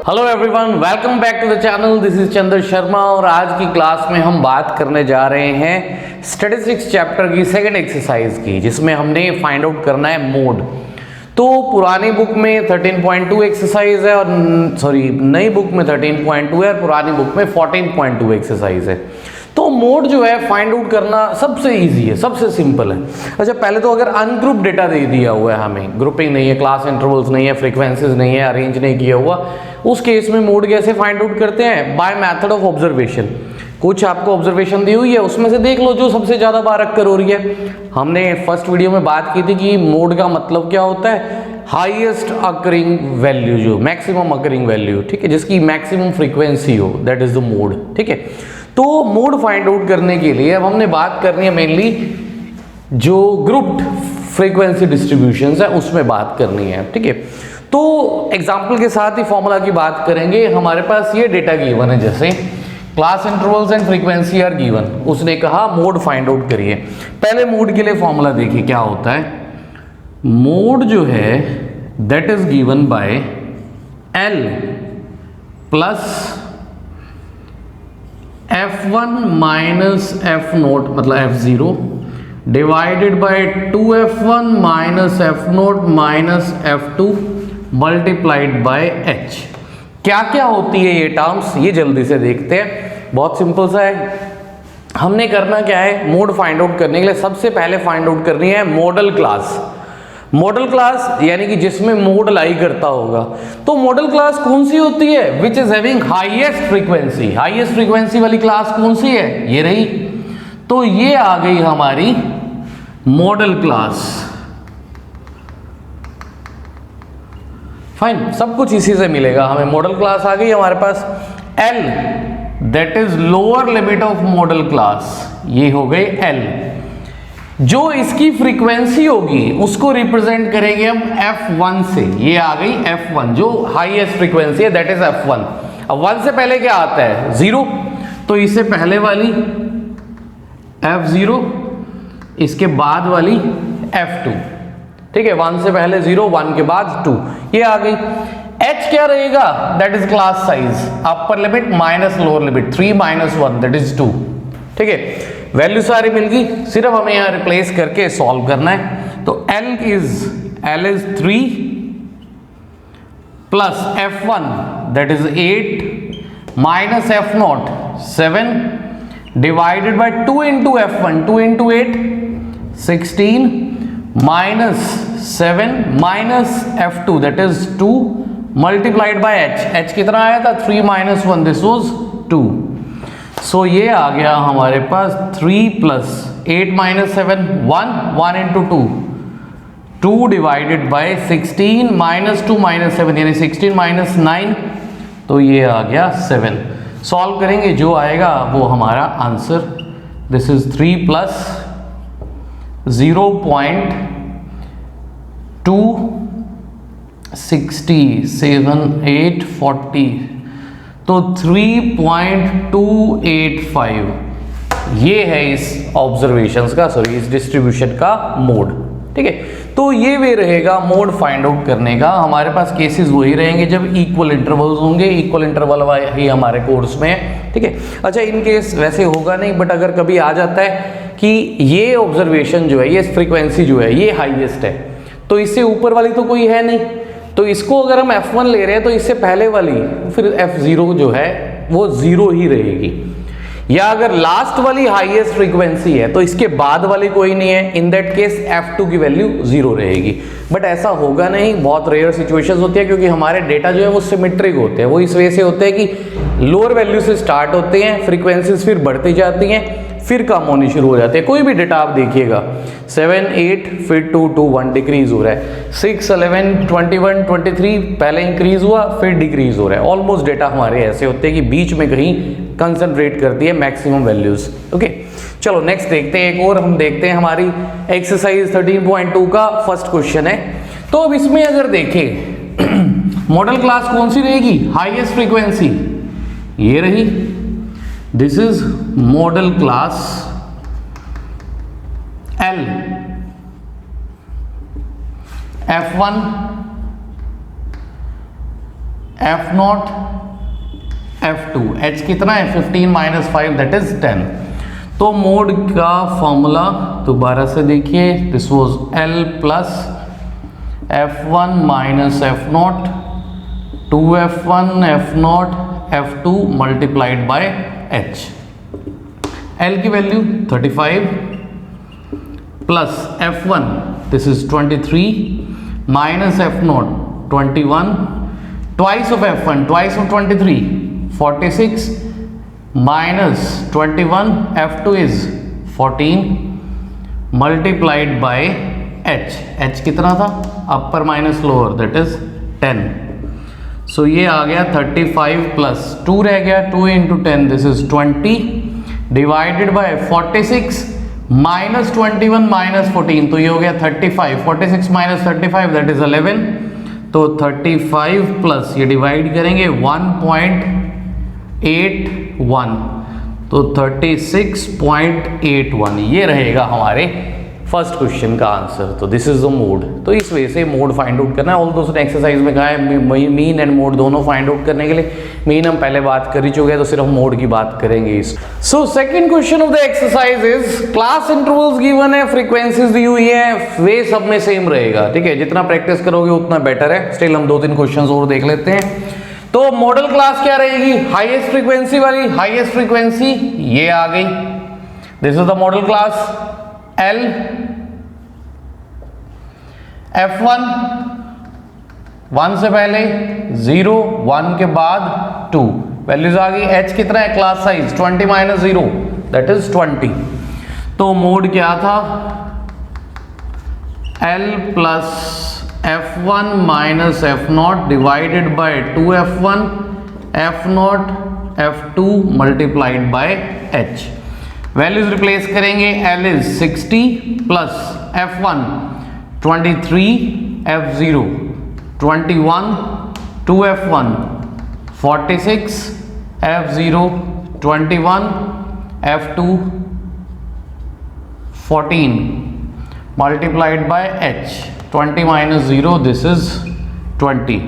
Hello everyone, welcome back to the channel. This is Chandra Sharma और आज की क्लास में हम बात करने जा रहे हैं स्टैटिस्टिक्स चैप्टर की सेकंड एक्सरसाइज की, जिसमें हमने फाइंड आउट करना है मोड। तो पुरानी बुक में 13.2 एक्सरसाइज है और नई बुक में 13.2 है और पुरानी बुक में 14.2 एक्सरसाइज है। तो मोड जो है फाइंड आउट करना सबसे इजी है, सबसे सिंपल है। अच्छा, पहले तो अगर अनग्रुप डेटा दे दिया हुआ है, हमें ग्रुपिंग नहीं है, क्लास इंटरवल्स नहीं है, फ्रीक्वेंसीज नहीं है, अरेंज नहीं किया हुआ, उस केस में मोड कैसे फाइंड आउट करते हैं? By method of observation. कुछ आपको ऑब्जर्वेशन दी हुई है, उसमें से देख लो जो सबसे ज्यादा बार अक्कर हो रही है। हमने फर्स्ट वीडियो में बात की थी कि मोड का मतलब क्या होता है? हाईएस्ट अकरिंग वैल्यू, जो मैक्सिमम अकरिंग वैल्यू, ठीक है, जिसकी मैक्सिमम फ्रीक्वेंसी हो, दैट इज द मोड। ठीक है, तो मोड फाइंड आउट करने के लिए अब हमने बात करनी है मेनली जो ग्रुप्ड फ्रीक्वेंसी डिस्ट्रीब्यूशंस है उसमें बात करनी है। ठीक है, तो एग्जांपल के साथ ही फॉर्मूला की बात करेंगे। हमारे पास ये डेटा गिवन है, जैसे class intervals and frequency are given. उसने कहा मोड फाइंड आउट करिए। पहले मोड के लिए फॉर्मूला देखिए क्या होता है। मोड जो है that is given by L plus f1 minus F note मतलब f0 divided by 2f1 minus F note minus f2 multiplied by h। क्या क्या होती है ये टर्म्स, ये जल्दी से देखते हैं। बहुत सिंपल सा है। हमने करना क्या है, मोड फाइंड आउट करने के लिए सबसे पहले फाइंड आउट करनी है मॉडल क्लास। मॉडल क्लास यानी कि जिसमें मोड लाई करता होगा। तो मॉडल क्लास कौन सी होती है? Which is having highest frequency. Highest frequency वाली क्लास कौन सी है? ये रही। तो ये आ गई हमारी मॉडल क्लास। फाइन, सब कुछ इसी से मिलेगा हमें। मॉडल क्लास आ गई हमारे पास। L that is lower limit of modal class, ये हो गई एल। जो इसकी फ्रीक्वेंसी होगी उसको रिप्रेजेंट करेंगे हम f1 से। ये आ गई f1, जो हाईएस्ट फ्रीक्वेंसी है, दैट इज f1। अब 1 से पहले क्या आता है? 0। तो इससे पहले वाली f0, इसके बाद वाली f2। ठीक है, 1 से पहले 0, 1 के बाद 2, ये आ गई। h क्या रहेगा? That is class size, upper limit minus lower limit, 3 minus 1 that is 2। ठीक है, वैल्यू सारी मिल गई, सिर्फ हमें यहां रिप्लेस करके सॉल्व करना है। तो L is 3 plus f1 that is 8 minus f0 7 divided by 2 into f1, 2 into 8 16 minus 7 minus f2 that is 2 multiplied by h कितना आया था? 3 माइनस 1 दिस वाज 2। सो ये आ गया हमारे पास 3 plus 8 minus 7 1 into 2 2 divided by 16 minus 2 minus 7 यानी 16 minus 9, तो ये आ गया 7। सॉल्व करेंगे, जो आएगा वो हमारा आंसर। दिस इज 3 प्लस 0.267 8 40, तो 3.285 ये है इस ऑब्जर्वेशंस का, इस डिस्ट्रीब्यूशन का मोड। ठीक है, तो ये वे रहेगा मोड फाइंड आउट करने का। हमारे पास केसेस वही रहेंगे जब इक्वल इंटरवल्स होंगे। इक्वल इंटरवल ही हमारे कोर्स में है। ठीक है, अच्छा इन केस वैसे होगा नहीं, बट अगर कभी आ जाता है कि ये ऑब्जर्वेशन जो है, ये फ्रीक्वेंसी जो है, ये हाईएस्ट है, तो इससे ऊपर वाली तो कोई है नहीं, तो इसको अगर हम f1 ले रहे हैं तो इससे पहले वाली फिर f0 जो है वो 0 ही रहेगी। या अगर लास्ट वाली हाईएस्ट फ्रीक्वेंसी है तो इसके बाद वाली कोई नहीं है, इन दैट केस f2 की वैल्यू 0 रहेगी। बट ऐसा होगा नहीं, बहुत रेयर सिचुएशंस होती है, क्योंकि हमारे डेटा जो है वो सिमेट्रिक होते हैं। वो इस वजह से होते हैं कि लोअर वैल्यू से स्टार्ट होते हैं, फ्रीक्वेंसीज फिर बढ़ती जाती हैं, फिर कम होनी शुरू हो जाते हैं। कोई भी डेटा आप देखिएगा, 7 8 फिर 2 2 1 डिक्रीज हो रहा है, 6 11 21 23 पहले इंक्रीज हुआ फिर डिक्रीज हो रहा है। ऑलमोस्ट डेटा हमारे ऐसे होते हैं कि बीच में कहीं कंसंट्रेट करती है मैक्सिमम वैल्यूज। ओके, चलो नेक्स्ट देखते हैं। एक और हम देखते हैं, हमारी एक्सरसाइज 13.2 का फर्स्ट क्वेश्चन है। तो अब इसमें अगर देखें मॉडल क्लास कौन सी रहेगी? हाईएस्ट फ्रीक्वेंसी ये रही, this is model class L। F1 F0 F2, H कितना है 15 माइनस 5 दैट इज 10। तो मोड का फॉर्मूला दोबारा से देखिए, this was L plus F1 minus F0 2F1 F0 F2 multiplied by H। L की value 35 plus F1 this is 23 minus F0 21 twice of F1 twice of 23 46 minus 21 F2 is 14 multiplied by H। H कितना था, अपर minus lower that is 10। सो ये आ गया 35 plus 2 रह गया, 2 into 10 this is 20 divided by 46 minus 21 minus 14, तो ये हो गया 35। 46 माइनस 35 दैट इज 11। तो 35 प्लस ये डिवाइड करेंगे 1.81, तो 36.81 ये रहेगा हमारे फर्स्ट क्वेश्चन का आंसर। तो दिस इज द मोड। तो इस वजह से मोड फाइंड आउट करना है। ऑल दोस्तों ने एक्सरसाइज में कहा है मीन एंड मोड दोनों फाइंड आउट करने के लिए। मीन हम पहले बात कर ही चुके हैं, तो सिर्फ मोड की बात करेंगे इस। So second question of the exercise is class intervals given है, फ्रीक्वेंसीज दी हुई है, वे सब में सेम रहेगा। ठीक है, जितना प्रैक्टिस करोगे उतना बेटर है। स्टिल हम 2-3 क्वेश्चन और देख लेते हैं। तो मॉडल क्लास क्या रहेगी, हाईएस्ट फ्रीक्वेंसी वाली। हाईएस्ट फ्रीक्वेंसी ये आ गई, this is the model class. L F1 1 से पहले 0, 1 के बाद 2 वैल्यूज आ गई। H कितना है, class size 20 minus 0 that is 20। तो मोड क्या था, L plus F1 minus F0 divided by 2F1 F0 F2 multiplied by H। Values replace करेंगे, L is 60 plus F1 23 F0 21 2F1 46 F0 21 F2 14 multiplied by H। 20 minus 0 this is 20,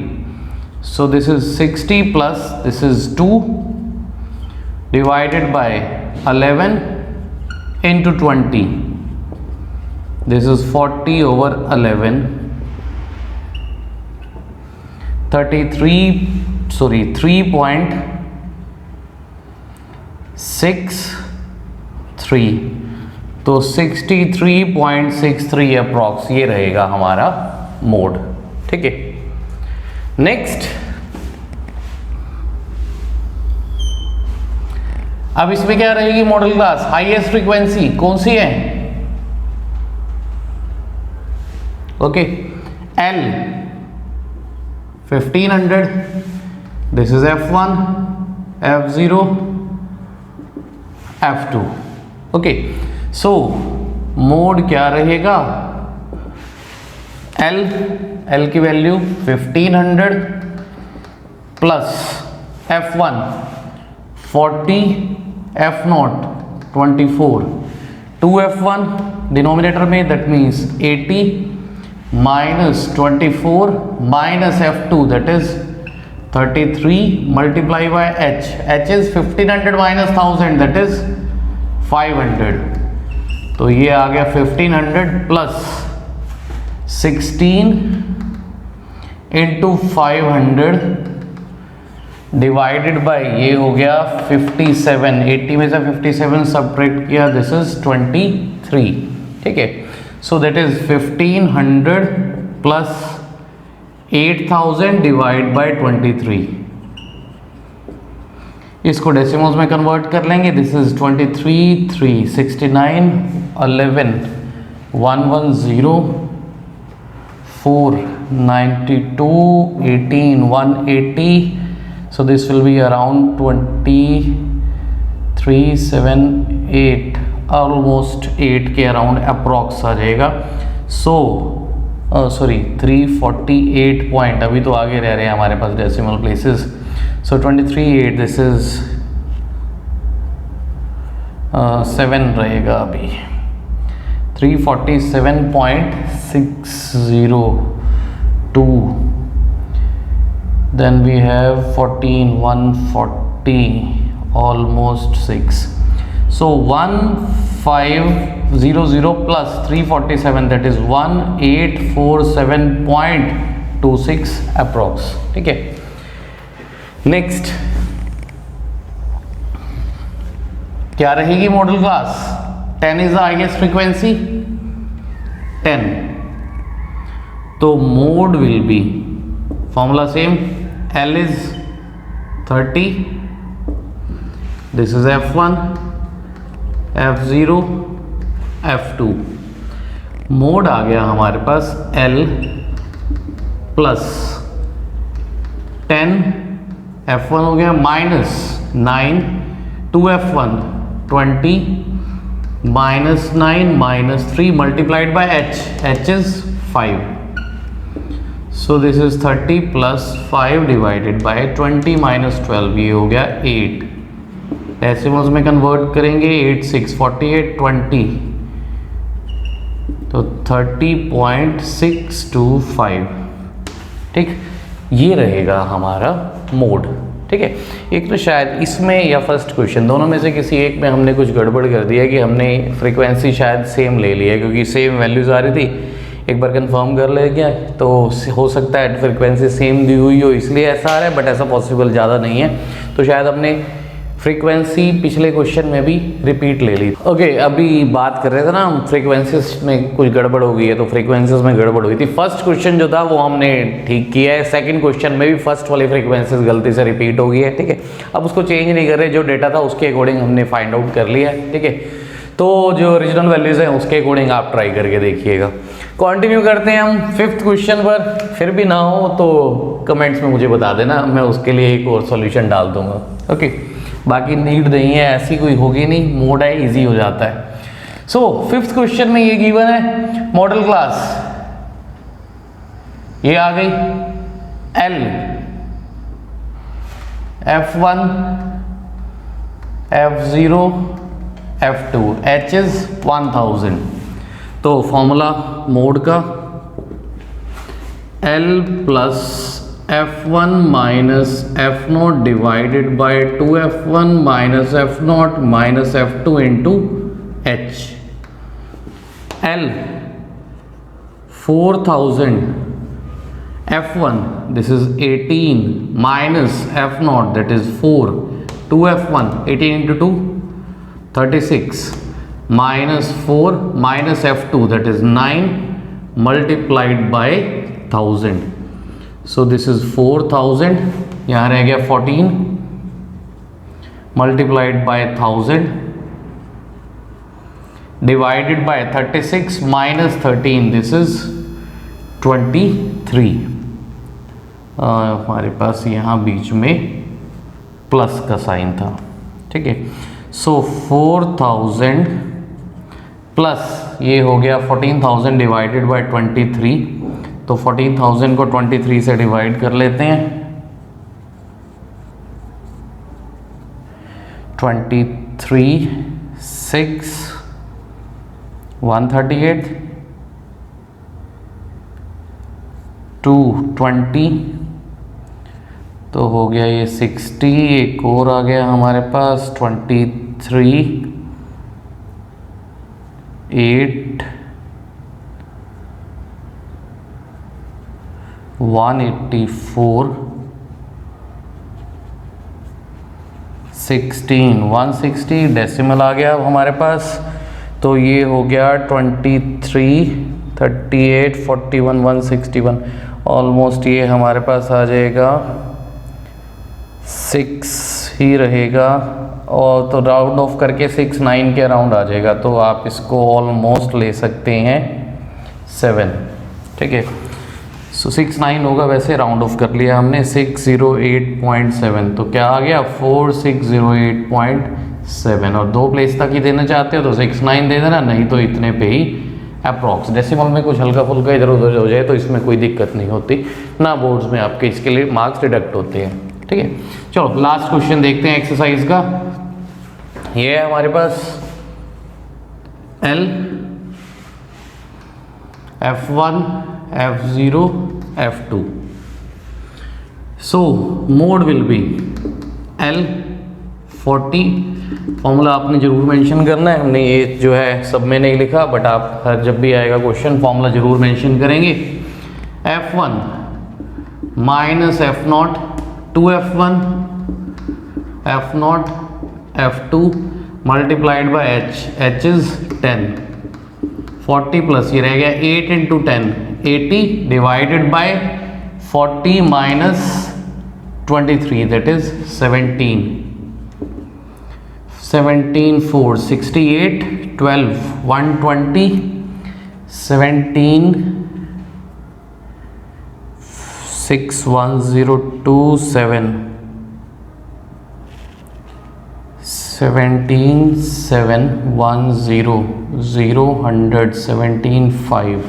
so this is 60 plus this is 2 divided by 11 into 20, this is 40 over 11 3.63, तो 63.63 approx ये रहेगा हमारा mode. ठीक है, next अब इसमें क्या रहेगी मॉडल क्लास, हाईएस्ट फ्रीक्वेंसी कौन सी है, okay L 1500, this is F1 F0 F2, okay. So mode क्या रहेगा, L की value 1500 plus F1 40 F0 24 2F1 denominator में that means 80 minus 24 minus F2 that is 33 multiply by H। H is 1500 माइनस 1000 that is 500, तो ये आ गया 1500 plus 16 into 500 divided by ये हो गया 57। 80 में से 57 सब्ट्रैक्ट किया, दिस इज 23। ठीक है, so that is 1500 plus 8000 divide by 23। इसको डेसिमल्स में कन्वर्ट कर लेंगे, this is 23 3 69 11 110 4 92 18 180, so this will be around 2378 almost 8 के अराउंड अप्रॉक्स आ जाएगा। सो सॉरी 348 पॉइंट, अभी तो आगे रह रहे हैं हमारे पास decimal places. So 23.8 this is 7 रहेगा अभी 347.602 then we have 14, 140, almost 6. So 1500 plus 347, that is 1847.26 approx. ठीक है. नेक्स्ट क्या रहेगी modal class? 10 is the highest frequency, 10. तो mode will be, formula same, L is 30, this is F1, F0, F2. Mode आ गया हमारे पास L प्लस 10, F1 हो गया minus 9, 2F1 20, minus 9 minus 3 multiplied by H, H is 5. So this is 30 plus 5 divided by 20 minus 12, ये हो गया 8. Decimals में कन्वर्ट करेंगे, 8 6 48 20, तो 30.625. ठीक, ये रहेगा हमारा मोड. ठीक है. एक तो शायद इसमें या फर्स्ट क्वेश्चन दोनों में से किसी एक में हमने कुछ गड़बड़ कर दिया कि हमने फ्रीक्वेंसी शायद सेम ले ली है, क्योंकि सेम वैल्यूज आ रही थी. एक बार कंफर्म कर ले क्या, तो हो सकता है फ्रीक्वेंसी सेम दी हुई हो इसलिए ऐसा आ रहा है, बट ऐसा पॉसिबल ज़्यादा नहीं है. तो शायद हमने फ्रीक्वेंसी पिछले क्वेश्चन में भी रिपीट ले ली. ओके, अभी बात कर रहे थे ना हम फ्रीक्वेंसीज में कुछ गड़बड़ हो गई है, तो फ्रीक्वेंसीज में गड़बड़ हुई थी. फर्स्ट क्वेश्चन जो था वो हमने ठीक किया है. सेकंड क्वेश्चन में भी फर्स्ट वाली फ्रीक्वेंसीज गलती से रिपीट हो गई है. ठीक है. अब उसको चेंज नहीं कर रहे, जो डेटा था उसके अकॉर्डिंग हमने फाइंड आउट कर लिया है. ठीक है. तो जो ओरिजिनल वैल्यूज हैं उसके अकॉर्डिंग आप ट्राई करके देखिएगा. कंटिन्यू करते हैं हम फिफ्थ क्वेश्चन पर. फिर भी ना हो तो कमेंट्स में मुझे बता देना, मैं उसके लिए एक और सॉल्यूशन डाल दूंगा. ओके, बाकी नीड नहीं है, ऐसी कोई होगी नहीं, मोड है, इजी हो जाता है. सो फिफ्थ क्वेश्चन में ये गिवन है मॉडल क्लास, ये आ गई L, F1, F0, F2, H is 1000. तो फॉर्मूला मोड का L plus F1 minus F0 divided by 2F1 minus F0 minus F2 into H. L 4000, F1 this is 18 minus F0 that is 4, 2F1 18 into 2 36 minus 4 minus F2 that is 9 multiplied by 1000. So this is 4000, यहाँ रह गया 14 multiplied by 1000 divided by 36 minus 13, this is 23. हमारे पास यहाँ बीच में plus का sign था. ठीक है. सो 4000 प्लस ये हो गया 14,000 डिवाइडेड बाय 23, तो 14,000 को 23 से डिवाइड कर लेते हैं. 23 6 138 2 20, तो हो गया ये 60. एक और आ गया हमारे पास 23 8 184 16 160 डेसिमल आ गया अब हमारे पास. तो ये हो गया 23 38 41 161, ऑलमोस्ट ये हमारे पास आ जाएगा 6 ही रहेगा, और तो राउंड ऑफ करके 6 9 के अराउंड आ जाएगा. तो आप इसको ऑलमोस्ट ले सकते हैं 7. ठीक है. सो 6 9 होगा, वैसे राउंड ऑफ कर लिया हमने. 608.7, तो क्या आ गया 4608.7. और 2 प्लेस तक ही देना चाहते हो तो 6 9 दे देना, नहीं तो इतने पे ही अप्रॉक्स. डेसिमल में कुछ हल्का फुल्का इधर उधर हो जाए तो इसमें कोई दिक्कत नहीं होती ना, बोर्ड्स में आपके इसके लिए मार्क्स डिडक्ट होते हैं. ठीक है. चलो लास्ट क्वेश्चन देखते हैं एक्सरसाइज का. ये है हमारे पास L, F1, F0, F2. So mode will B L 40, formula आपने जरूर मेंशन करना है, हमने ये जो है सब में नहीं लिखा, बट आप हर जब भी आएगा क्वेश्चन फॉर्मूला जरूर मेंशन करेंगे। F1 minus F0 2F1 F0 F2 multiplied by H is 10, 40 plus ये रह गया 8 into 10 80 divided by 40 minus 23 that is 17 4 68 12 120 17 6 1 0 2 7 17 7 1 0 0 100 17 5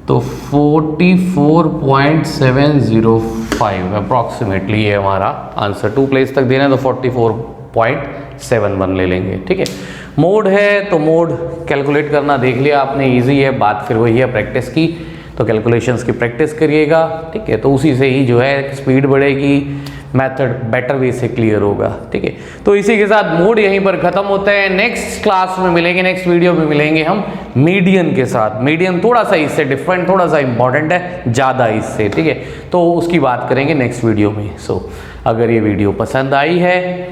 तो 44.705 अप्रॉक्सीमेटली ये हमारा आंसर। 2 प्लेस तक देना है तो 44.71 ले लेंगे। ठीक है, मोड है तो मोड कैलकुलेट करना देख लिया आपने, इजी है, बात फिर वही है प्रैक्टिस की, तो कैलकुलेशंस की प्रैक्टिस करिएगा। ठीक है, तो उसी से ही जो है स्पीड बढ़ेगी, मेथड बेटर वे से क्लियर होगा। ठीक है, तो इसी के साथ मोड यहीं पर खत्म होता है। नेक्स्ट क्लास में मिलेंगे, नेक्स्ट वीडियो में मिलेंगे हम मीडियन के साथ। मीडियन थोड़ा सा इससे डिफरेंट, थोड़ा सा इंपॉर्टेंट है ज़्यादा इससे। ठीक है, तो उसकी बात करेंगे नेक्स्ट वीडियो में। अगर ये वीडियो पसंद आई है,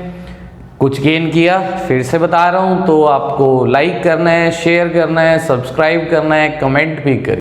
कुछ गेन किया, फिर से बता रहा हूँ, तो आपको लाइक करना है, शेयर करना है, सब्सक्राइब करना है, कमेंट भी करिए।